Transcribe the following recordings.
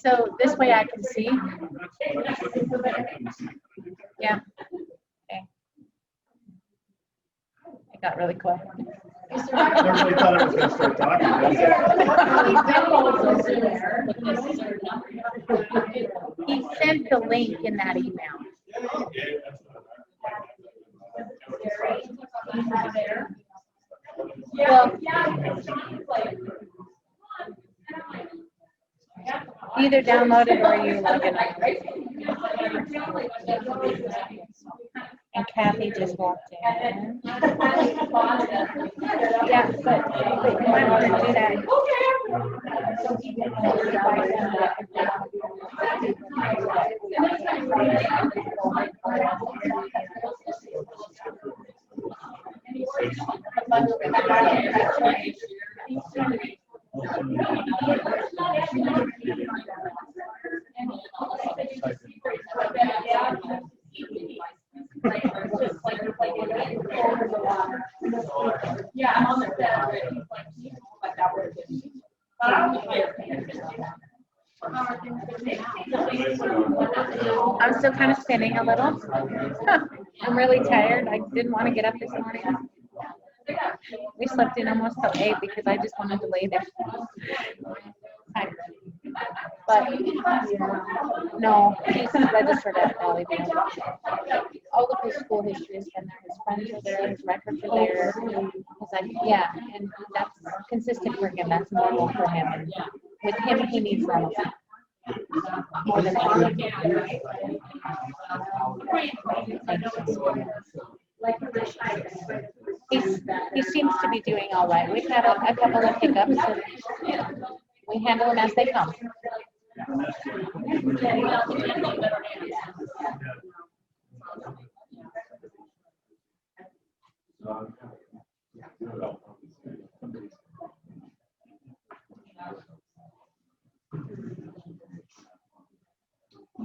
So this way I can see. Yeah. Okay. It got really quiet. Everybody thought I was going to start talking. He sent the link in that email. Well, either download it or you log in. And Kathy just walked in. Yeah, but you might want to do that. Yeah, I'm on the I'm still kind of spinning a little. I'm really tired. I didn't want to get up this morning. We slept in almost till 8 because I just wanted to lay there. But no, he's registered at Valley View. All of his school history has been there. His friends are there. His records are there. He's like, yeah, and that's consistent for him. That's normal for him. And with him, he needs normalcy. More than anything. He seems to be doing all right. We've had a couple of hiccups. And we handle them as they come.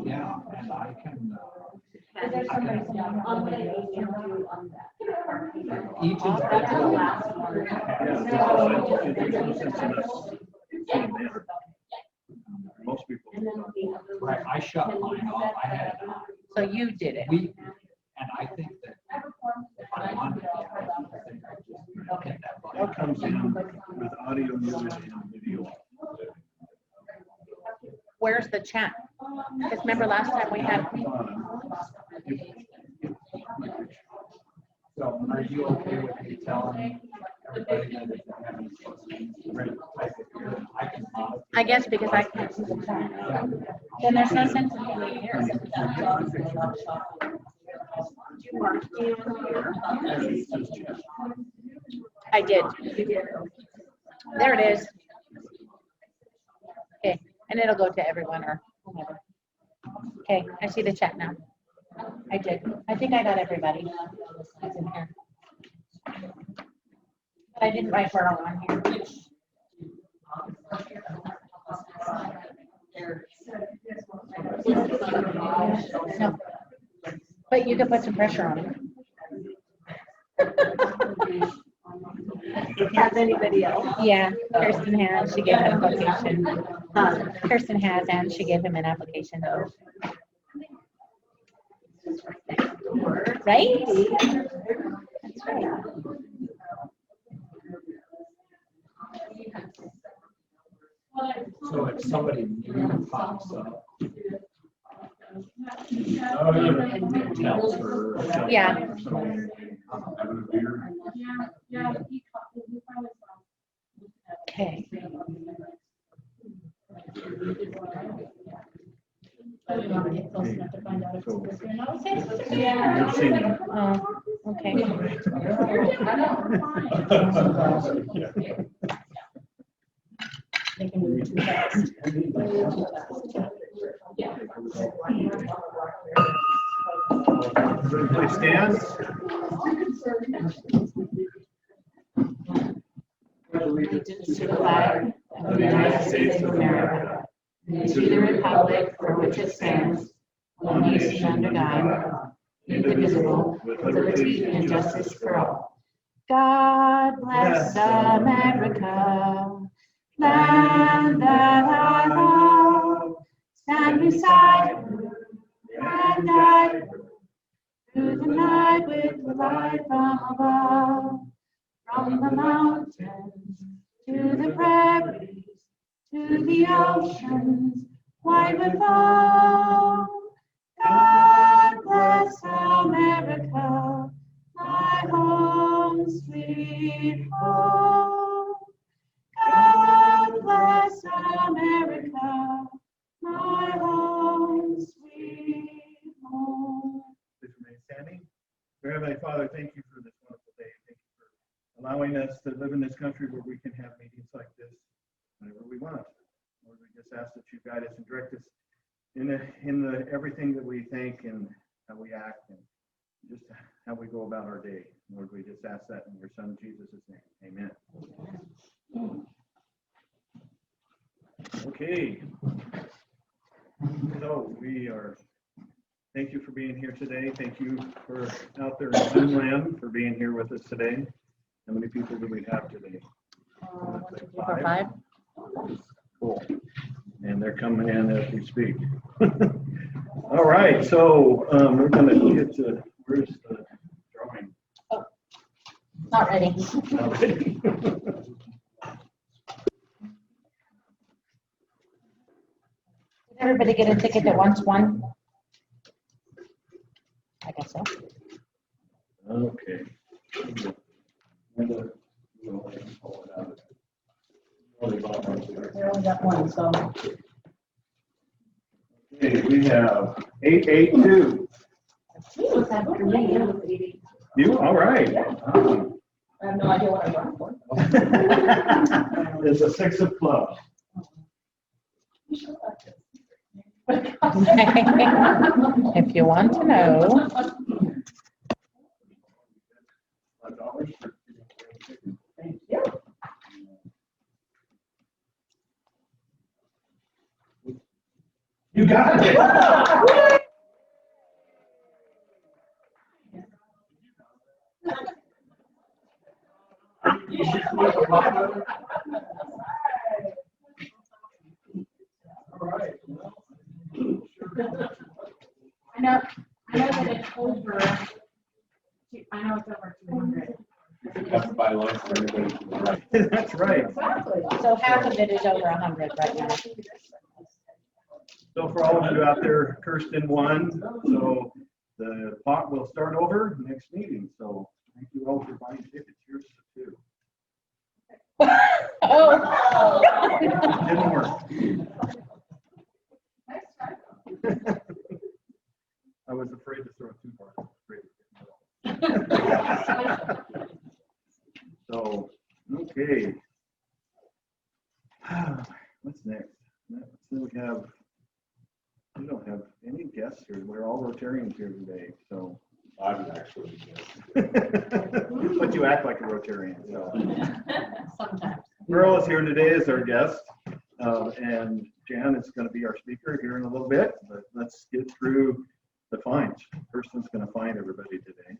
Yeah, and I can. Is there some reason I'm going to email you on that? Each Most people. right, I shut mine off. I had it on. So you did it. And I think that if I wanted to, I think I just hit that button. It comes in with audio, music, and video. Where's the chat? Because remember last time we had. So are you okay with me telling everybody that if they have any questions, ready to type it here? I can monitor. I guess because I can't see the chat. Then there's no sense in being here. I did. There it is. Okay, and it'll go to everyone or whomever. Okay, I see the chat now. I did. I think I got everybody that's in here. But I didn't write her on here. No. But you can put some pressure on it. Has anybody else? Yeah, Kirsten has. She gave an application. Kirsten has, and she gave him an application. Right? That's right. So if somebody new pops up. Tells her. Yeah. Okay. Oh, okay. They can move too fast. Everybody please stand. Allegiance to the flag of the United States of America, and to the republic for which it stands, one nation under God, indivisible, with liberty and justice for all. God bless America, land that I love. beside her and guide her through the night with the light from above. From the mountains to the prairies, to the oceans wide with foam. God bless America, my home, sweet home. God bless America, my home, sweet home. Please remain standing. Dear Heavenly Father, thank you for this wonderful day. Thank you for allowing us to live in this country where we can have meetings like this whenever we want. Lord, we just ask that you guide us and direct us in everything that we think and how we act and just how we go about our day. Lord, we just ask that in your Son Jesus' name. Amen. Okay. So thank you for being here today. Thank you for out there in Zoom land for being here with us today. How many people do we have today? 5. Cool. And they're coming in as we speak. All right, so we're going to get to, where's the drawing? Not ready. Not ready. Did everybody get a ticket that wants one? I guess so. Okay. They only got one, so. Okay, we have 882. What's that for me? You, all right. I have no idea what I'm running for. It's a 6 of clubs. If you want to know. Thank you. You got it. I know that it's over, I know it's over 200. You have to buy lunch for everybody to the right. That's right. Exactly. So half of it is over 100 right now. So for all of you out there, Kirsten won. So the pot will start over next meeting. So thank you all for buying tickets. Here's the 2. Oh. Didn't work. I was afraid to throw 2 parts. So, okay. What's next? We don't have any guests here. We're all Rotarians here today, so. I'm actually. But you act like a Rotarian, so. Sometimes. Merle is here today as our guest, and Jan is going to be our speaker here in a little bit, but let's get through the fines. Kirsten's going to find everybody today.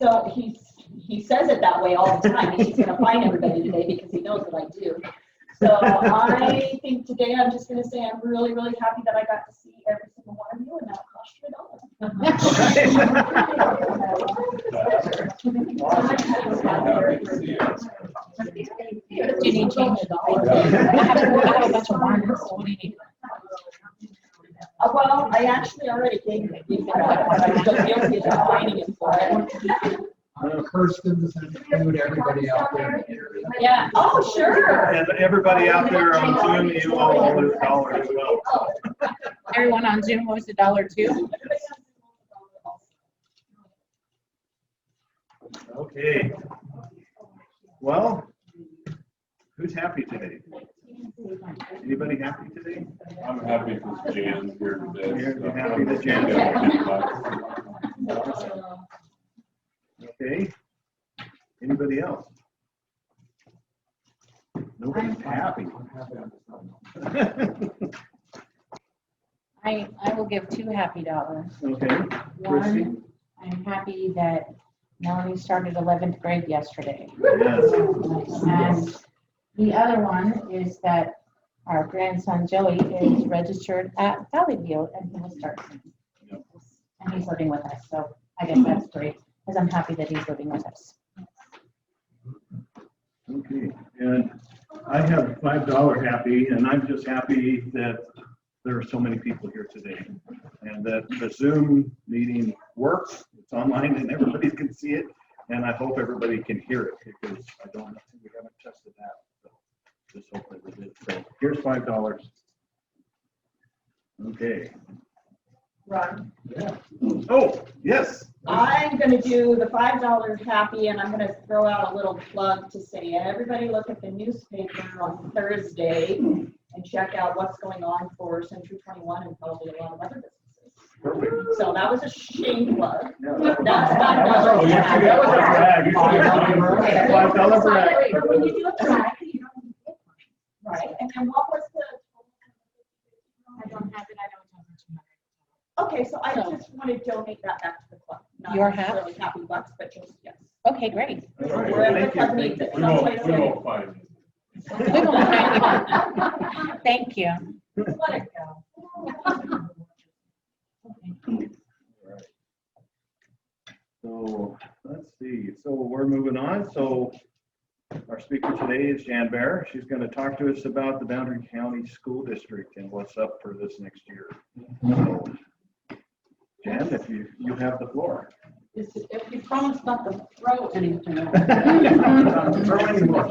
So he says it that way all the time. He's going to find everybody today because he knows what I do. So I think today I'm just going to say I'm really, really happy that I got to see every single one of you, and that cost Do you need change? I have a bunch of ones. What do you need? Well, I actually already gave it. But I'm still guilty of finding it for it. Kirsten, does that include everybody out there? Yeah. Oh, sure. And everybody out there on Zoom, you all owe $1 as well. Everyone on Zoom owes $1 too. Okay. Well, who's happy today? Anybody happy today? I'm happy because Jan's here today. You're happy that Jan's here. Okay. Anybody else? Nobody's happy. I will give 2 happy dollars. Okay. Chrissy? One, I'm happy that Melanie started 11th grade yesterday. Yes. And the other one is that our grandson Joey is registered at Valley View and he will start. And he's living with us, so I guess that's great, because I'm happy that he's living with us. Okay, and I have $5 happy, and I'm just happy that there are so many people here today. And that the Zoom meeting works, it's online and everybody can see it. And I hope everybody can hear it, because I don't know, we haven't tested that. So just hope that we did. So here's $5. Okay. Ron, Oh, yes. I'm gonna do the $5 happy, and I'm gonna throw out a little plug to say, everybody look at the newspaper on Thursday and check out what's going on for Century 21 and probably a lot of other businesses. Perfect. So that was a shame plug. Yeah. That's Oh, $5. that was a brag. You should have $5 brag. But when you do a brag, you don't get one. Right, and then what was the? I don't have it, I don't have it. Okay, so I So- just want to donate that back to the club. Not Your half? necessarily happy bucks, but just, yes. Okay, great. All right. Wherever the Thank you. club needs it. We someplace won't, we won't find it. We won't find it. Thank you. Let it go. Right. So let's see. So we're moving on. So our speaker today is Jan Bear. She's going to talk to us about the Boundary County School District and what's up for this next year. So, Jan, if you have the floor. If you promise not to throw anything. Throw any more.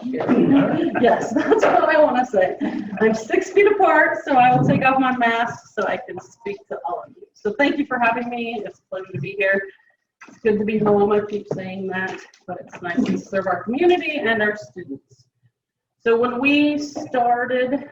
Yes, that's what I want to say. I'm 6 feet apart, so I will take off my mask so I can speak to all of you. So thank you for having me. It's a pleasure to be here. It's good to be home. I keep saying that, but it's nice to serve our community and our students. So when we started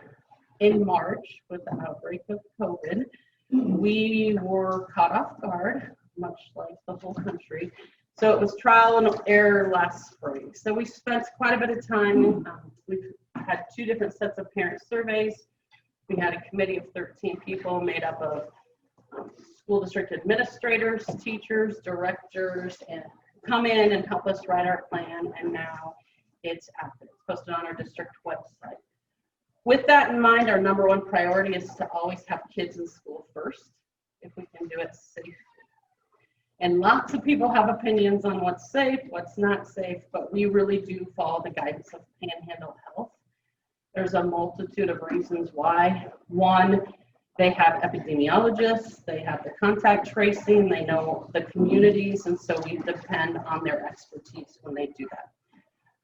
in March with the outbreak of COVID, we were caught off guard, much like the whole country. So it was trial and error last spring. So we spent quite a bit of time. We've had 2 different sets of parent surveys. We had a committee of 13 people made up of school district administrators, teachers, directors, and come in and help us write our plan. And now it's out there. It's posted on our district website. With that in mind, our number 1 priority is to always have kids in school first, if we can do it safely. And lots of people have opinions on what's safe, what's not safe, but we really do follow the guidance of Panhandle Health. There's a multitude of reasons why. One, they have epidemiologists, they have the contact tracing, they know the communities, and so we depend on their expertise when they do that.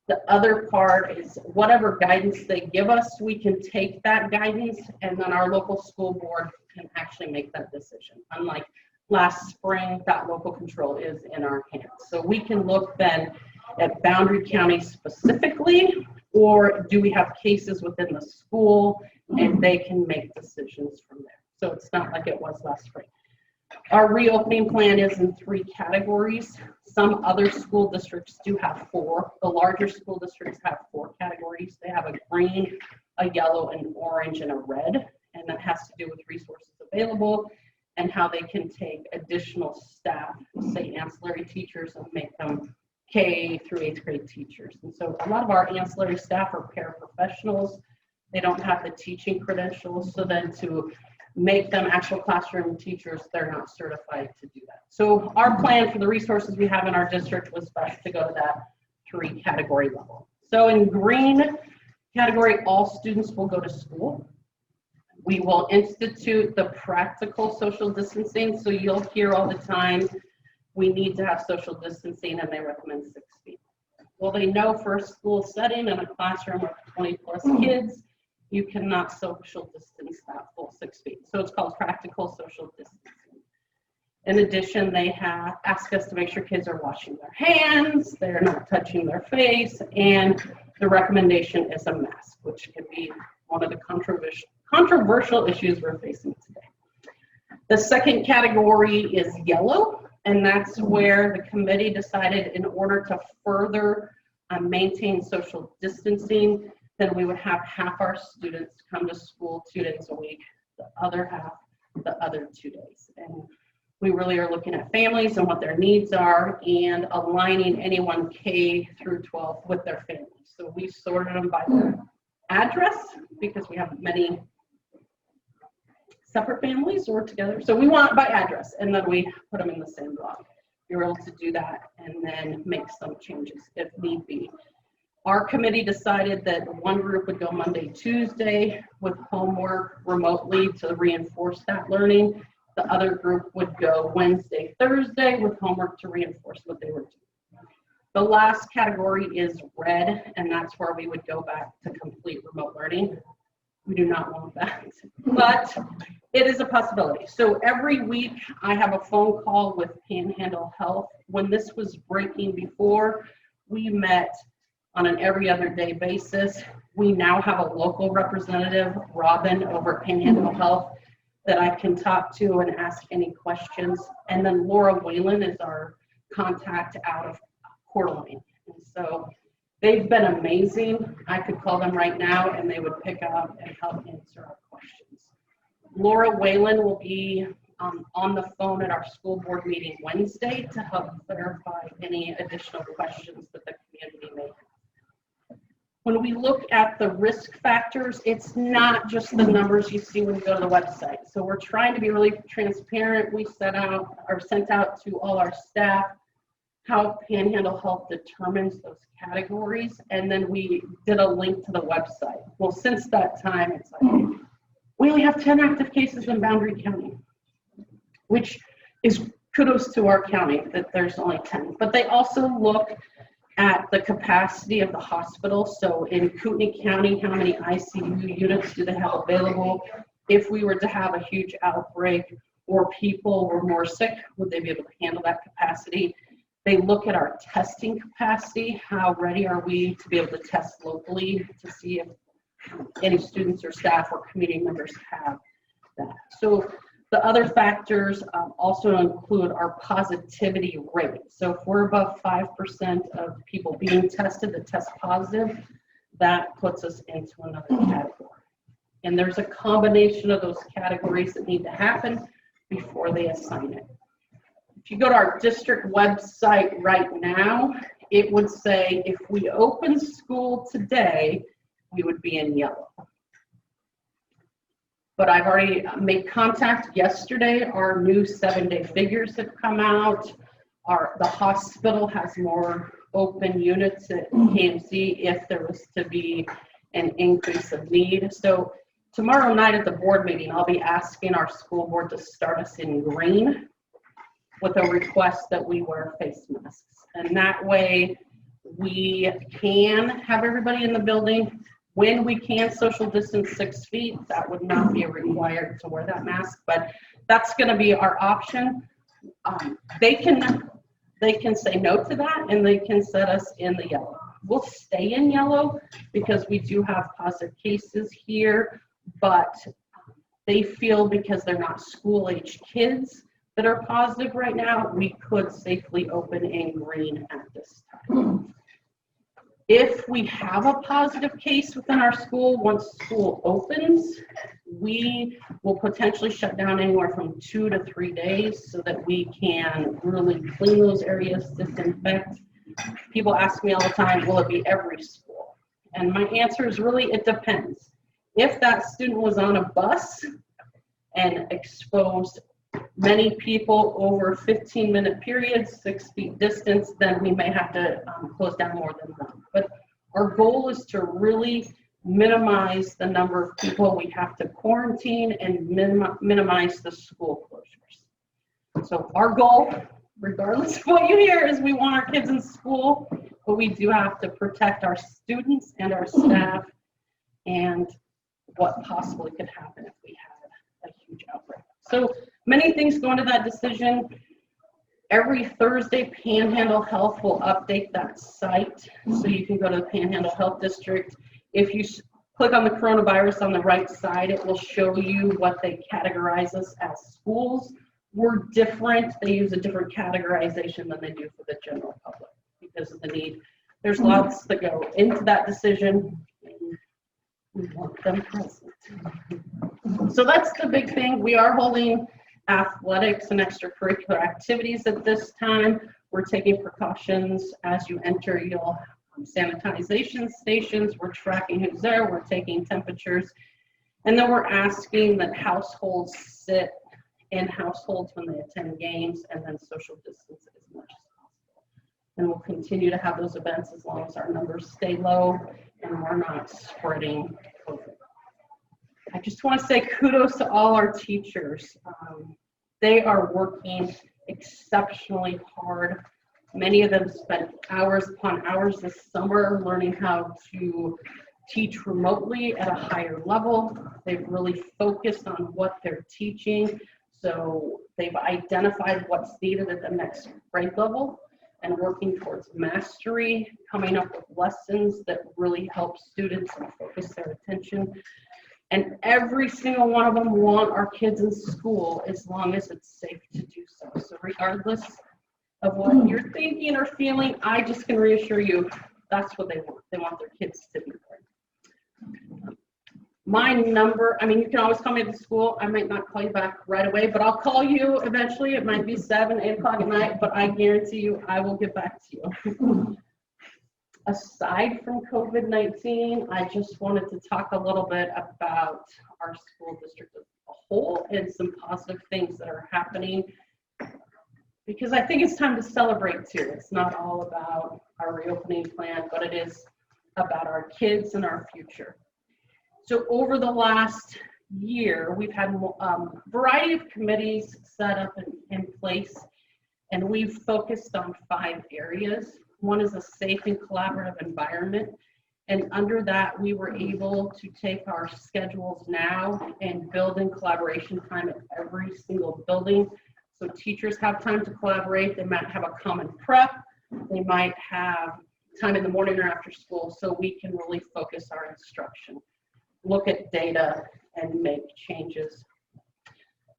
The other part is whatever guidance they give us, we can take that guidance and then our local school board can actually make that decision. Unlike last spring, that local control is in our hands. So we can look then at Boundary County specifically, or do we have cases within the school and they can make decisions from there. So it's not like it was last spring. Our reopening plan is in 3 categories. Some other school districts do have 4. The larger school districts have 4 categories. They have a green, a yellow, an orange, and a red. And that has to do with resources available and how they can take additional staff, say ancillary teachers, and make them K through 8th grade teachers. And so a lot of our ancillary staff are paraprofessionals. They don't have the teaching credentials. So then to make them actual classroom teachers, they're not certified to do that. So our plan for the resources we have in our district was best to go to that 3 category level. So in green category, all students will go to school. We will institute the practical social distancing. So you'll hear all the time, we need to have social distancing and they recommend 6 feet. Well, they know for a school setting in a classroom of 20 plus kids, you cannot social distance that full 6 feet. So it's called practical social distancing. In addition, they have asked us to make sure kids are washing their hands, they're not touching their face, and the recommendation is a mask, which can be one of the controversial issues we're facing today. The second category is yellow, and that's where the committee decided in order to further maintain social distancing, then we would have half our students come to school 2 days a week, the other half the other 2 days. And we really are looking at families and what their needs are and aligning anyone K through 12 with their families. So we sorted them by their address because we have many separate families or together. So we want by address, and then we put them in the same block. You're able to do that and then make some changes if need be. Our committee decided that one group would go Monday, Tuesday with homework remotely to reinforce that learning. The other group would go Wednesday, Thursday with homework to reinforce what they were doing. The last category is red, and that's where we would go back to complete remote learning. We do not want that, but it is a possibility. So every week I have a phone call with Panhandle Health. When this was breaking before, we met on an every other day basis. We now have a local representative, Robin, over at Panhandle Health, that I can talk to and ask any questions. And then Laura Whalen is our contact out of Coeur d'Alene. And so they've been amazing. I could call them right now and they would pick up and help answer our questions. Laura Whalen will be on the phone at our school board meeting Wednesday to help clarify any additional questions that the community may have. When we look at the risk factors, it's not just the numbers you see when you go to the website. So we're trying to be really transparent. We sent out to all our staff how Panhandle Health determines those categories, and then we did a link to the website. Well, since that time, it's like, we only have 10 active cases in Boundary County, which is kudos to our county that there's only 10. But they also look at the capacity of the hospital. So in Kootenai County, how many ICU units do they have available? If we were to have a huge outbreak or people were more sick, would they be able to handle that capacity? They look at our testing capacity. How ready are we to be able to test locally to see if any students or staff or community members have that. So the other factors also include our positivity rate. So if we're above 5% of people being tested that test positive, that puts us into another category. And there's a combination of those categories that need to happen before they assign it. If you go to our district website right now, it would say if we open school today, we would be in yellow. But I've already made contact yesterday. Our new 7-day figures have come out. The hospital has more open units at KMC if there was to be an increase of need. So tomorrow night at the board meeting, I'll be asking our school board to start us in green with a request that we wear face masks. And that way we can have everybody in the building. When we can social distance 6 feet, that would not be required to wear that mask, but that's going to be our option. They can say no to that, and they can set us in the yellow. We'll stay in yellow because we do have positive cases here, but they feel because they're not school-age kids that are positive right now, we could safely open in green at this time. If we have a positive case within our school, once school opens, we will potentially shut down anywhere from 2 to 3 days so that we can really clean those areas, disinfect. People ask me all the time, will it be every school? And my answer is really, it depends. If that student was on a bus and exposed many people over 15-minute periods, 6 feet distance, then we may have to close down more than that. But our goal is to really minimize the number of people we have to quarantine and minimize the school closures. So our goal, regardless of what you hear, is we want our kids in school, but we do have to protect our students and our staff and what possibly could happen if we had a huge outbreak. So many things go into that decision. Every Thursday, Panhandle Health will update that site. So you can go to the Panhandle Health District. If you click on the coronavirus on the right side, it will show you what they categorize us as schools. We're different. They use a different categorization than they do for the general public because of the need. There's lots that go into that decision. We want them present. So that's the big thing. We are holding athletics and extracurricular activities at this time. We're taking precautions. As you enter, you'll sanitization stations. We're tracking who's there. We're taking temperatures. And then we're asking that households sit in households when they attend games, and then social distance as much as possible. And we'll continue to have those events as long as our numbers stay low and we're not spreading COVID. I just want to say kudos to all our teachers. They are working exceptionally hard. Many of them spent hours upon hours this summer learning how to teach remotely at a higher level. They've really focused on what they're teaching. So they've identified what's needed at the next grade level and working towards mastery, coming up with lessons that really help students and focus their attention. And every single one of them want our kids in school as long as it's safe to do so. So regardless of what you're thinking or feeling, I just can reassure you that's what they want. They want their kids to be there. My number, I mean, you can always call me at the school. I might not call you back right away, but I'll call you eventually. It might be 7, 8 o'clock at night, but I guarantee you I will get back to you. Aside from COVID-19, I just wanted to talk a little bit about our school district as a whole and some positive things that are happening, because I think it's time to celebrate too. It's not all about our reopening plan, but it is about our kids and our future. So over the last year, we've had a variety of committees set up in place, and we've focused on 5 areas. One is a safe and collaborative environment. And under that, we were able to take our schedules now and build in collaboration time at every single building. So teachers have time to collaborate. They might have a common prep. They might have time in the morning or after school, so we can really focus our instruction, look at data, and make changes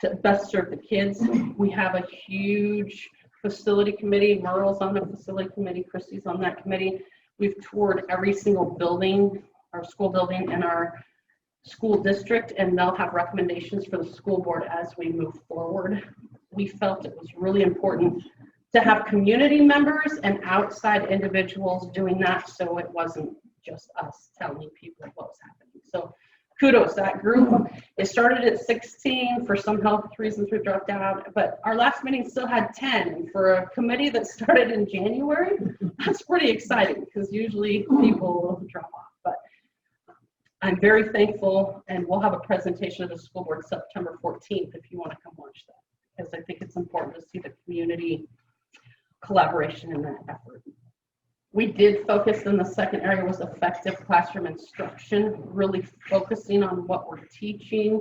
to best serve the kids. We have a huge facility committee. Merle's on the facility committee. Christy's on that committee. We've toured every single building, our school building and our school district, and they'll have recommendations for the school board as we move forward. We felt it was really important to have community members and outside individuals doing that, so it wasn't just us telling people what was happening. So kudos, that group. It started at 16. For some health reasons, we dropped out, but our last meeting still had 10. For a committee that started in January, that's pretty exciting because usually people drop off. But I'm very thankful, and we'll have a presentation of the school board September 14th if you want to come watch that, because I think it's important to see the community collaboration in that effort. We did focus in the second area was effective classroom instruction, really focusing on what we're teaching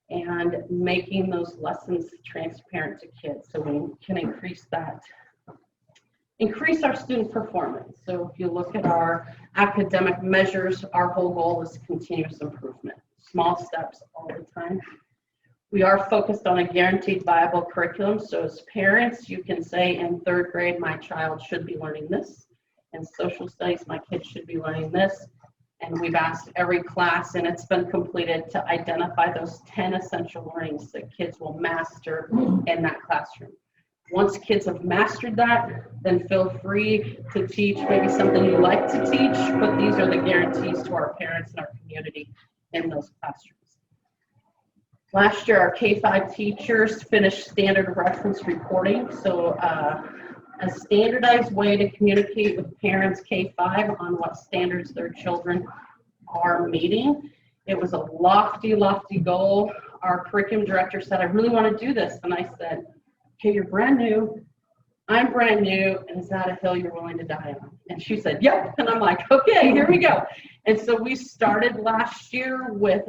and making those lessons transparent to kids so we can increase our student performance. So if you look at our academic measures, our whole goal is continuous improvement, small steps all the time. We are focused on a guaranteed viable curriculum. So as parents, you can say in 3rd grade, my child should be learning this. In social studies, my kids should be learning this. And we've asked every class, and it's been completed, to identify those 10 essential learnings that kids will master in that classroom. Once kids have mastered that, then feel free to teach maybe something you like to teach, but these are the guarantees to our parents and our community in those classrooms. Last year, our K-5 teachers finished standard reference reporting. So a standardized way to communicate with parents K-5 on what standards their children are meeting. It was a lofty, lofty goal. Our curriculum director said, I really want to do this. And I said, okay, you're brand new. I'm brand new. And is that a hill you're willing to die on? And she said, yep. And I'm like, okay, here we go. And so we started last year with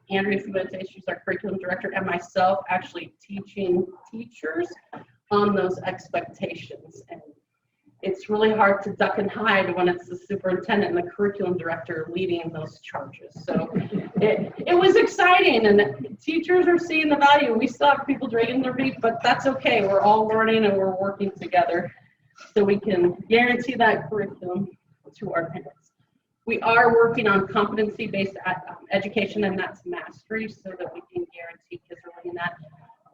Andrea Fuentes, she's our curriculum director, and myself actually teaching teachers on those expectations. And it's really hard to duck and hide when it's the superintendent and the curriculum director leading those charges. So it was exciting, and teachers are seeing the value. We still have people dragging their feet, but that's okay. We're all learning and we're working together so we can guarantee that curriculum to our parents. We are working on competency-based education, and that's mastery, so that we can guarantee kids are learning that.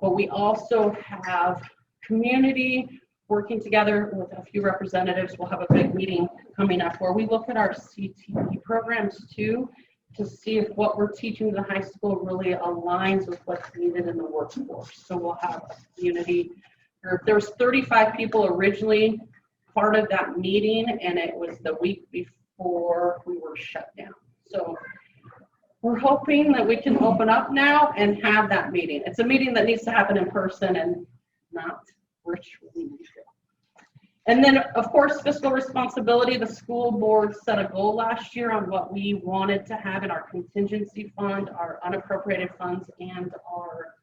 But we also have community working together with a few representatives, we'll have a big meeting coming up where we look at our CTE programs too, to see if what we're teaching the high school really aligns with what's needed in the workforce. So we'll have a community group. There was 35 people originally part of that meeting, and it was the week before we were shut down. So we're hoping that we can open up now and have that meeting. It's a meeting that needs to happen in person and not virtually. And then, of course, fiscal responsibility. The school board set a goal last year on what we wanted to have in our contingency fund, our unappropriated funds, and our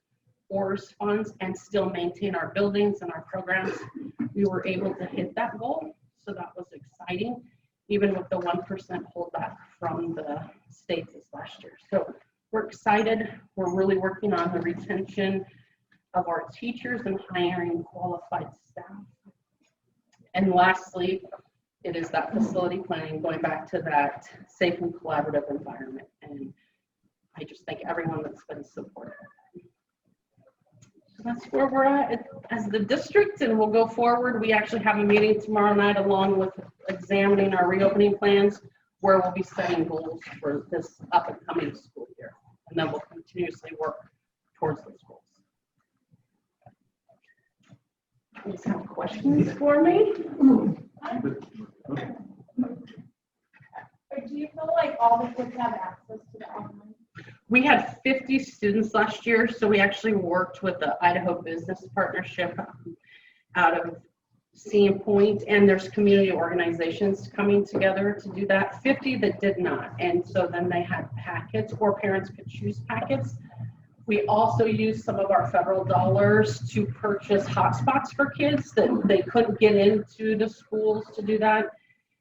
ORS funds, and still maintain our buildings and our programs. We were able to hit that goal, so that was exciting, even with the 1% holdback from the states this last year. So we're excited. We're really working on the retention of our teachers and hiring qualified staff. And lastly, it is that facility planning, going back to that safe and collaborative environment. And I just thank everyone that's been supportive. So that's where we're at as the district, and we'll go forward. We actually have a meeting tomorrow night along with examining our reopening plans, where we'll be setting goals for this up and coming school year. And then we'll continuously work towards those goals. You guys have questions for me? Do you feel like all the kids have access to the online? We had 50 students last year, so we actually worked with the Idaho Business Partnership out of Sandpoint, and there's community organizations coming together to do that. 50 that did not, and so then they had packets, or parents could choose packets. We also used some of our federal dollars to purchase hotspots for kids that they couldn't get into the schools to do that.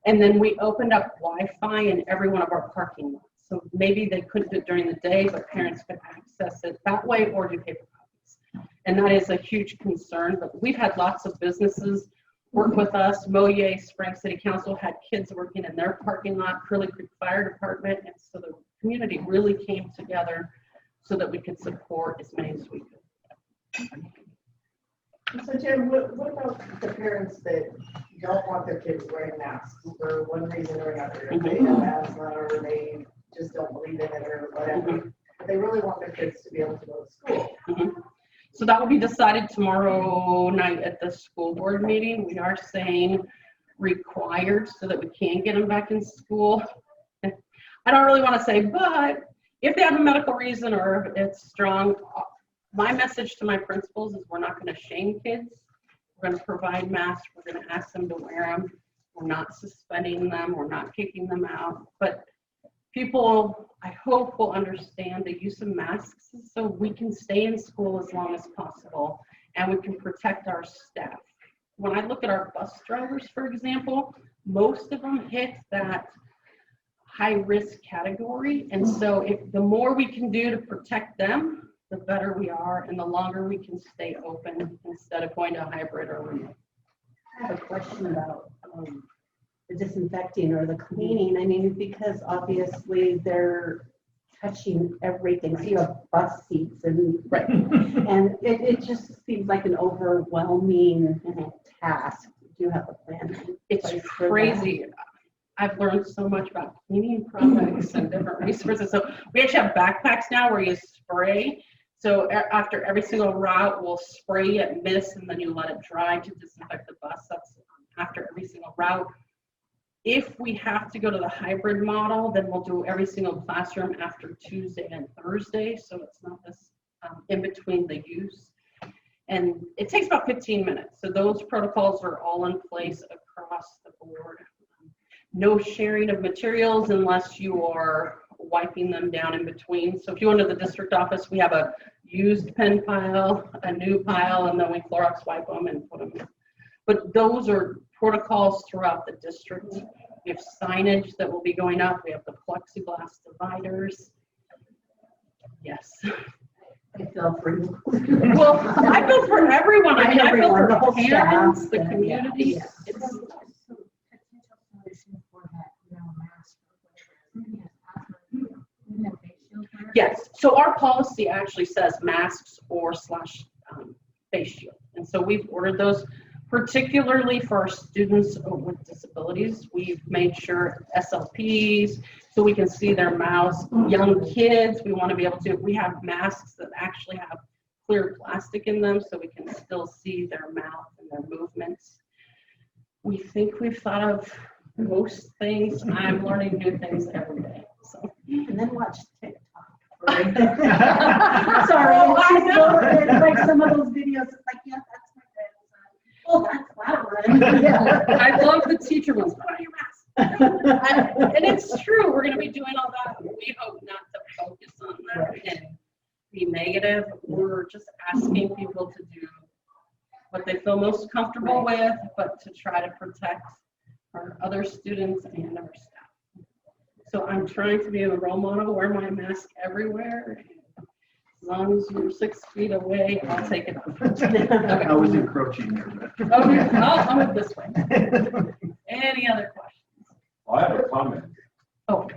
And then we opened up Wi-Fi in every one of our parking lots. So maybe they couldn't do it during the day, but parents could access it that way or do paper copies. And that is a huge concern. But we've had lots of businesses work with us. Moye Spring City Council had kids working in their parking lot, Curly Creek Fire Department. And so the community really came together so that we could support as many as we could. So Jen, what about the parents that don't want their kids wearing masks for one reason or another? If they have asthma or they just don't believe in it or whatever. But they really want their kids to be able to go to school. So that will be decided tomorrow night at the school board meeting. We are saying required so that we can get them back in school. I don't really want to say, but if they have a medical reason or it's strong, my message to my principals is we're not going to shame kids. We're going to provide masks. We're going to ask them to wear them. We're not suspending them. We're not kicking them out. But people, I hope, will understand the use of masks so we can stay in school as long as possible and we can protect our staff. When I look at our bus drivers, for example, most of them hit that high risk category. And so if the more we can do to protect them, the better we are and the longer we can stay open instead of going to a hybrid or remote. I have a question about the disinfecting or the cleaning. I mean, because obviously they're touching everything. So you have bus seats and Right. and it just seems like an overwhelming task. Do you have a plan? It's crazy. I've learned so much about cleaning products and different resources. So we actually have backpacks now where you spray. So after every single route, we'll spray it, mist, and then you let it dry to disinfect the bus. That's after every single route. If we have to go to the hybrid model, then we'll do every single classroom after Tuesday and Thursday. So it's not this in between the use. And it takes about 15 minutes. So those protocols are all in place across the board. No sharing of materials unless you are wiping them down in between. So if you go into the district office, we have a used pen pile, a new pile, and then we Clorox wipe them and put them in. But those are protocols throughout the district. We have signage that will be going up. We have the plexiglass dividers. Yes. I feel for you. Well, I feel for everyone. I mean, I feel for the whole parents, staff, the and- community. yeah. It's, yes, so our policy actually says masks or / face shield. And so we've ordered those. particularly for our students with disabilities. We've made sure SLPs, so we can see their mouths. Young kids, we want to be able to, we have masks that actually have clear plastic in them, so we can still see their mouth and their movements. We think we've thought of most things. I'm learning new things every day. So. And then watch TikTok. Sorry, Sorry, it's like some of those videos, it's like, yeah, that's my grandson. Oh, that's Labyrinth. I love the teacher ones, put on your mask. And it's true, we're gonna be doing all that. We hope not to focus on that and be negative. We're just asking people to do what they feel most comfortable with, but to try to protect our other students and our staff. So I'm trying to be a role model, wear my mask everywhere. As long as you're 6 feet away, I'll take it off. I was encroaching there. Okay, I'll move this way. Any other questions? I have a comment. Oh.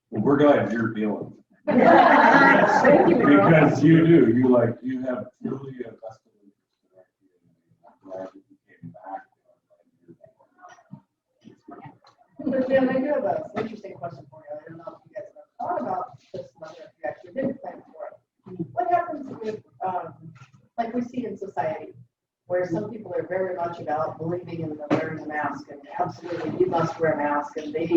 Well, we're glad you're dealing. Thank you, Merle. Because you do, you have truly a vested interest in our community. I'm glad that you came back. But Jim, I do have an interesting question for you. I don't know if you guys have thought about this much, or if you actually did plan for it. What happens with, like we see in society, where some people are very much about believing in the wearing a mask and absolutely you must wear a mask, and they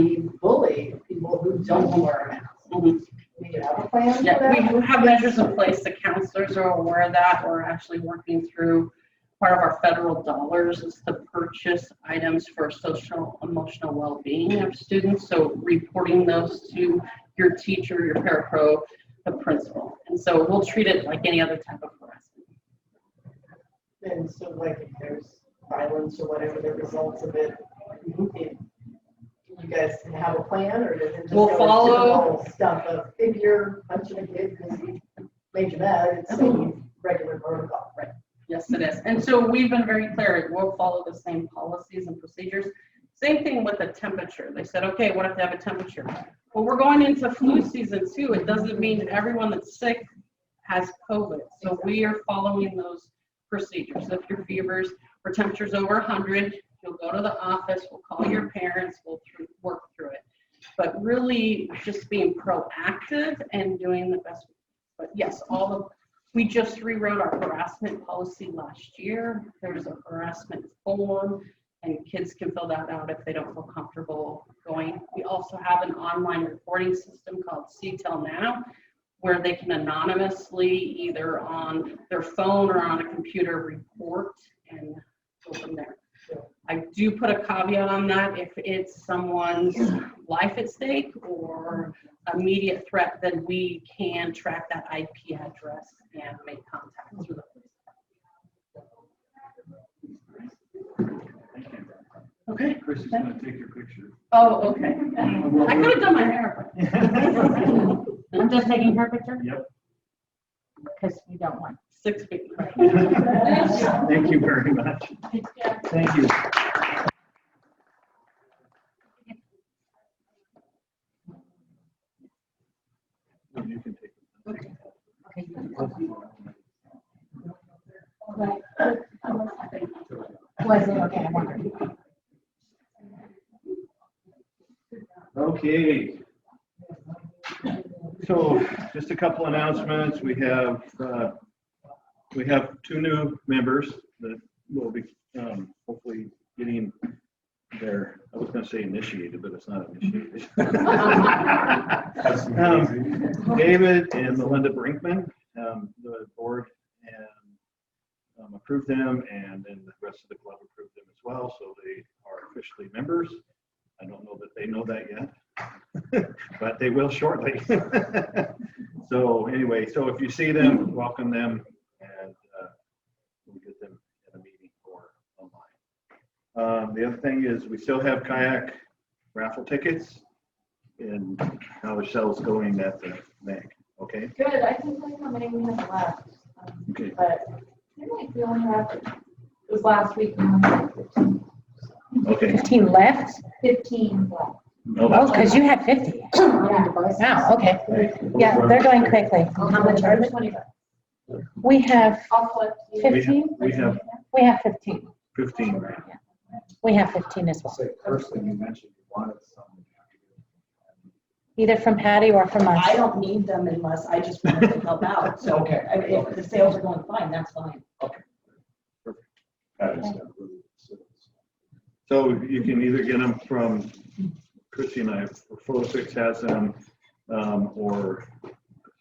bully people who don't wear a mask. Mhm. Do you have a plan for Yeah, that? we have measures in place. The counselors are aware of that. We're actually working through part of our federal dollars is to purchase items for social emotional well-being of students. So reporting those to your teacher, your parapro, the principal. And so we'll treat it like any other type of harassment. And so like if there's violence or whatever the results of it, you guys have a plan, or does it just We'll go follow- typical stuff of if you're punching a kid because he made you mad, it's regular protocol, right? Yes, it is. And so we've been very clear, we'll follow the same policies and procedures. Same thing with the temperature. They said, okay, what if they have a temperature? Well, we're going into flu season too. It doesn't mean everyone that's sick has COVID. So we are following those procedures. So if your fevers or temperature's over 100, you'll go to the office, we'll call your parents, we'll work through it. But really just being proactive and doing the best. But yes, we just rewrote our harassment policy last year. There's a harassment form, and kids can fill that out if they don't feel comfortable going. We also have an online reporting system called CTEL Now, where they can anonymously, either on their phone or on a computer, report and go from there. I do put a caveat on that. If it's someone's life at stake or immediate threat, then we can track that IP address and make contact through the police. Okay. Chris is gonna take your picture. Oh, okay. I could have done my hair. I'm just taking her picture Yep. because we don't want. 6 feet. Thank you very much. Thank you. You can take it. Was it okay? I wondered. Okay. So just a couple announcements. We have 2 new members that will be hopefully getting their, I was going to say initiated, but it's not initiated. That's amazing. David and Melinda Brinkman, the board and approved them, and then the rest of the club approved them as well, so they are officially members. I don't know that they know that yet, but they will shortly. So anyway, so if you see them, welcome them, and we'll get them in a meeting or online. The other thing is we still have kayak raffle tickets, and how the shell's going at the bank. Okay. Good. I can tell you how many we have left. Okay. But I feel like we only have, it was last week. We only had 15. Okay. 15 left? 15 left. No, Oh, that's because you had 50. Yeah. Wow, okay. Yeah, they're going quickly. How much are they? 25. We have I'll collect you. 15? we have We have 15. 15 grand. We have 15 as I'll well, say personally, you mentioned you wanted something. either from Patty or from us. I don't need them unless I just want to help out. So Okay. I mean, if the sales are going fine, that's fine. That is not really considered. So you can either get them from Chrissy and I, or Photofix has them, or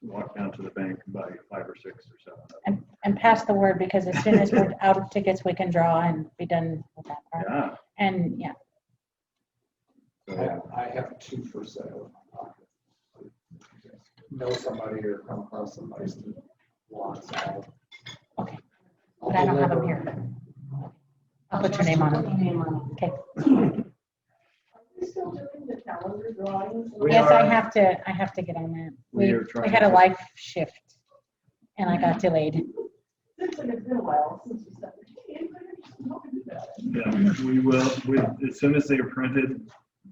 walk down to the bank and buy 5 or 6 or 7. And pass the word, because as soon as we're out of tickets, we can draw and be done with that part. Yeah. And yeah, So, I have 2 for sale. Know somebody or come across somebody who wants all. okay, but I don't have them here. I'll put your name on them. Okay. Are we still doing the calendar drawings? We Yes, are- I have to get on that. We We are trying had a to- life shift and I got delayed. Seems like it's been a while since you said. Yeah, we will, as soon as they are printed,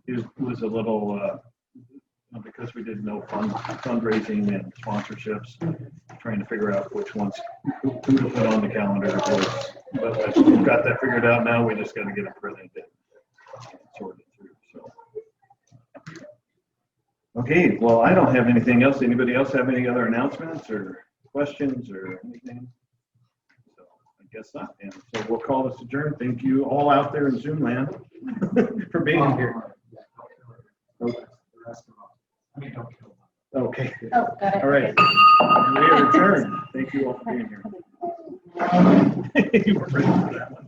it was a little, because we did no fundraising and sponsorships, trying to figure out which ones, who to put on the calendar. But we've got that figured out now, we just gotta get them printed and sorted through, so. Okay, well, I don't have anything else. Anybody else have any other announcements or questions or anything? So I guess not, and so we'll call this adjourned. Thank you all out there in Zoom land for being here. Don't kill them. Okay, Oh, got it. all right. And we are adjourned. Thank you all for being here. You were ready for that one.